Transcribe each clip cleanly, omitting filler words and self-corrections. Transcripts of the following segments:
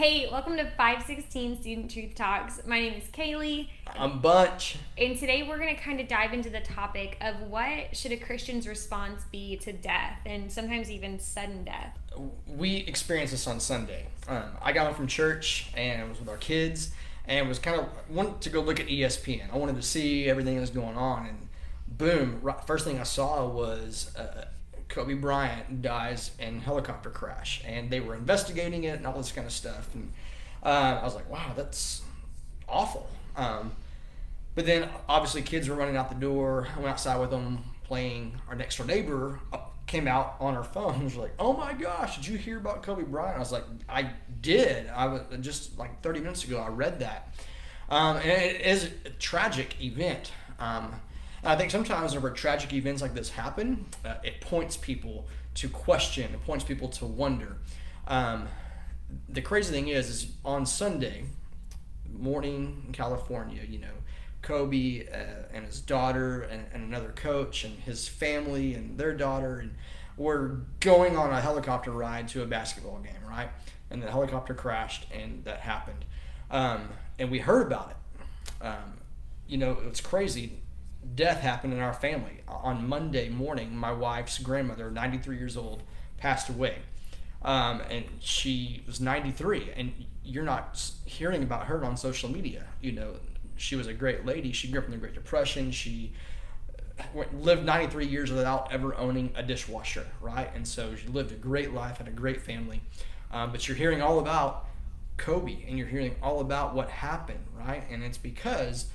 Hey, welcome to 516 Student Truth Talks. My name is Kailey. I'm Bunch. And today we're going to kind of dive into the topic of what should a Christian's response be to death, and sometimes even sudden death. We experienced this on Sunday. I got home from church and was with our kids and wanted to go look at ESPN. I wanted to see everything that was going on, and boom, first thing I saw was Kobe Bryant dies in a helicopter crash, and they were investigating it and all this kind of stuff. And I was like, wow, that's awful. But then obviously kids were running out the door. I went outside with them playing. Our next door neighbor came out on her phone and was like, oh my gosh, did you hear about Kobe Bryant? I was like, I did. I was just like 30 minutes ago, I read that. And it is a tragic event. I think sometimes whenever tragic events like this happen, it points people to question, it points people to wonder. The crazy thing is on Sunday morning in California, Kobe and his daughter and another coach and his family and their daughter and were going on a helicopter ride to a basketball game, right? And the helicopter crashed and that happened. And we heard about it. It's crazy. Death happened in our family. On Monday morning, my wife's grandmother, 93 years old, passed away. And she was 93, and you're not hearing about her on social media. She was a great lady. She grew up in the Great Depression. She lived 93 years without ever owning a dishwasher, right? And so she lived a great life, had a great family. But you're hearing all about Kobe, and you're hearing all about what happened, right? And it's because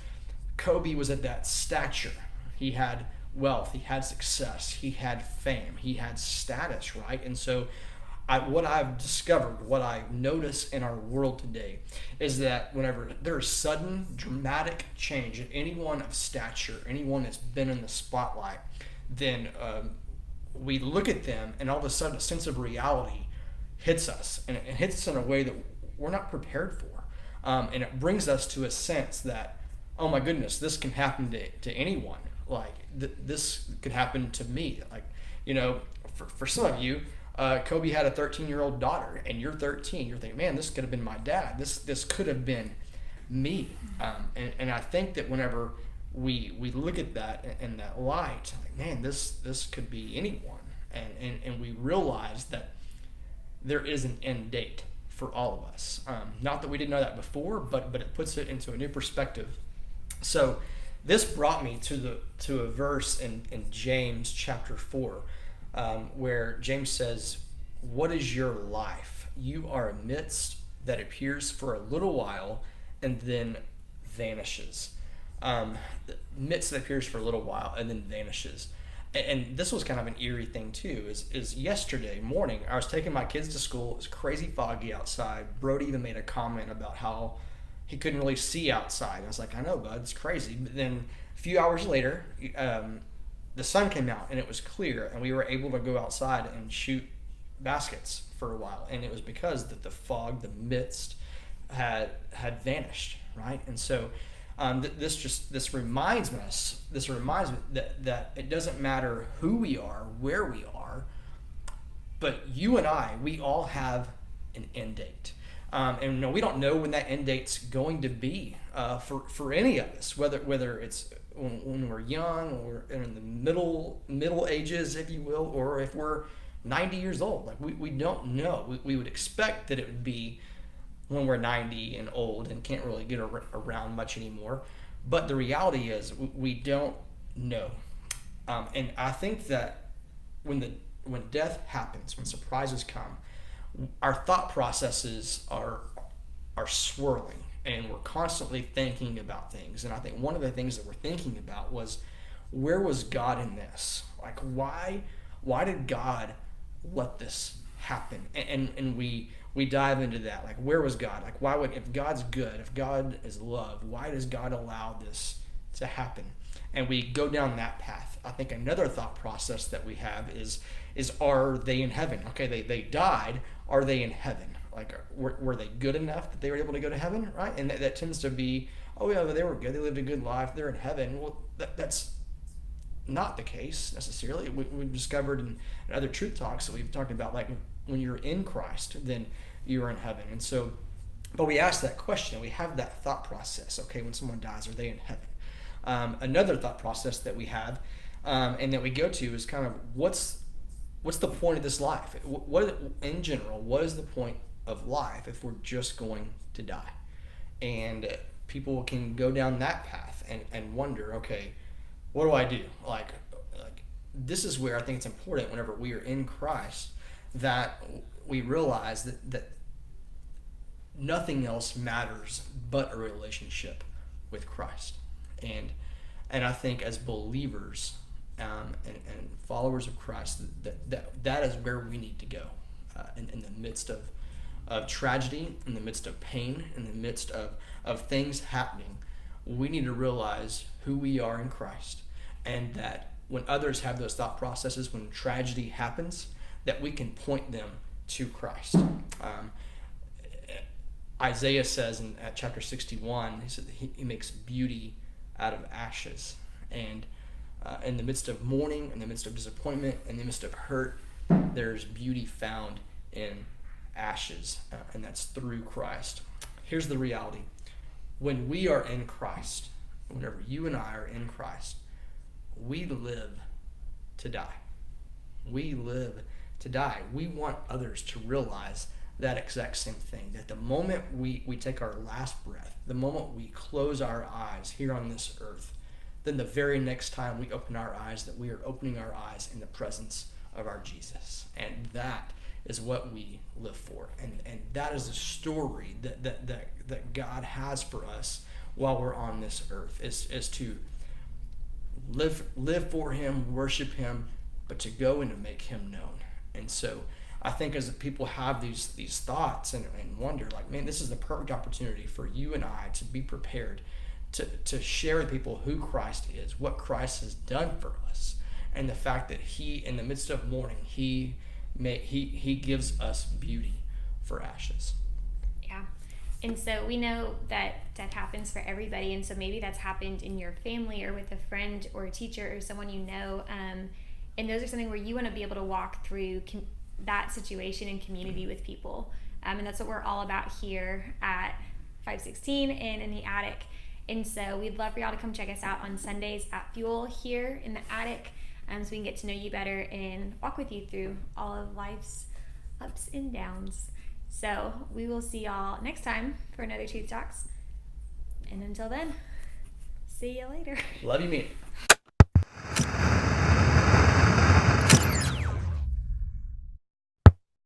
Kobe was at that stature. He had wealth, he had success, he had fame, he had status, right? And so what I've discovered, what I notice in our world today is that whenever there's sudden, dramatic change in anyone of stature, anyone that's been in the spotlight, then we look at them and all of a sudden a sense of reality hits us. And it hits us in a way that we're not prepared for. And it brings us to a sense that, oh my goodness, this can happen to anyone. Like, this could happen to me. Like, for some of you, Kobe had a 13-year-old daughter, and you're 13. You're thinking, man, this could have been my dad. This could have been me. And I think that whenever we look at that in that light, like, man, this could be anyone. And we realize that there is an end date for all of us. Not that we didn't know that before, but it puts it into a new perspective. So this brought me to a verse in James chapter 4, where James says, what is your life? You are a mist that appears for a little while and then vanishes. Mist that appears for a little while and then vanishes. And this was kind of an eerie thing too, is yesterday morning, I was taking my kids to school. It was crazy foggy outside. Brody even made a comment about how he couldn't really see outside. I was like, I know, bud, it's crazy. But then a few hours later, the sun came out and it was clear, and we were able to go outside and shoot baskets for a while. And it was because the fog, the mist, had vanished, right? And so this reminds me that it doesn't matter who we are, where we are, but you and I, we all have an end date. And we don't know when that end date's going to be for any of us, whether it's when we're young or in the middle ages, if you will, or if we're 90 years old. Like we don't know. We would expect that it would be when we're 90 and old and can't really get around much anymore. But the reality is we don't know. And I think that when death happens, when surprises come, our thought processes are swirling, and we're constantly thinking about things. And I think one of the things that we're thinking about was, where was God in this? Like, why did God let this happen? And we dive into that. Like, where was God? Like, if God's good, if God is love, why does God allow this to happen? And we go down that path. I think another thought process that we have is are they in heaven? Okay, they died. Are they in heaven? Like, were they good enough that they were able to go to heaven, right? And that tends to be, oh yeah, they were good. They lived a good life. They're in heaven. Well, that's not the case necessarily. We've discovered in other truth talks that we've talked about, like when you're in Christ, then you're in heaven. And so But we ask that question, we have that thought process. Okay, when someone dies, are they in heaven? Another thought process that we have and that we go to is kind of what's the point of this life? What in general? What is the point of life if we're just going to die? And people can go down that path and wonder, okay, what do I do? Like this is where I think it's important whenever we are in Christ that we realize that nothing else matters but a relationship with Christ. And I think as believers and followers of Christ, that is where we need to go in the midst of tragedy, in the midst of pain, in the midst of things happening. We need to realize who we are in Christ, and that when others have those thought processes, when tragedy happens, that we can point them to Christ. Isaiah says at chapter 61, he said that he makes beauty out of ashes. And in the midst of mourning, in the midst of disappointment, in the midst of hurt, there's beauty found in ashes, and that's through Christ. Here's the reality. When we are in Christ, whenever you and I are in Christ, we live to die. We live to die. We want others to realize that exact same thing, that the moment we take our last breath, the moment we close our eyes here on this earth, then the very next time we open our eyes, that we are opening our eyes in the presence of our Jesus. And that is what we live for. And that is a story that God has for us while we're on this earth, is to live for him, worship him, but to go and to make him known. And so I think as people have these thoughts and wonder, like, man, this is the perfect opportunity for you and I to be prepared to share with people who Christ is, what Christ has done for us, and the fact that he, in the midst of mourning, he gives us beauty for ashes. Yeah. And so we know that death happens for everybody, and so maybe that's happened in your family or with a friend or a teacher or someone you know, and those are something where you want to be able to walk through that situation in community with people, and that's what we're all about here at 516 and in the attic. And so we'd love for y'all to come check us out on Sundays at Fuel here in the attic, so we can get to know you better and walk with you through all of life's ups and downs. So we will see y'all next time for another Truth Talks. And until then, see you later. Love you, mean.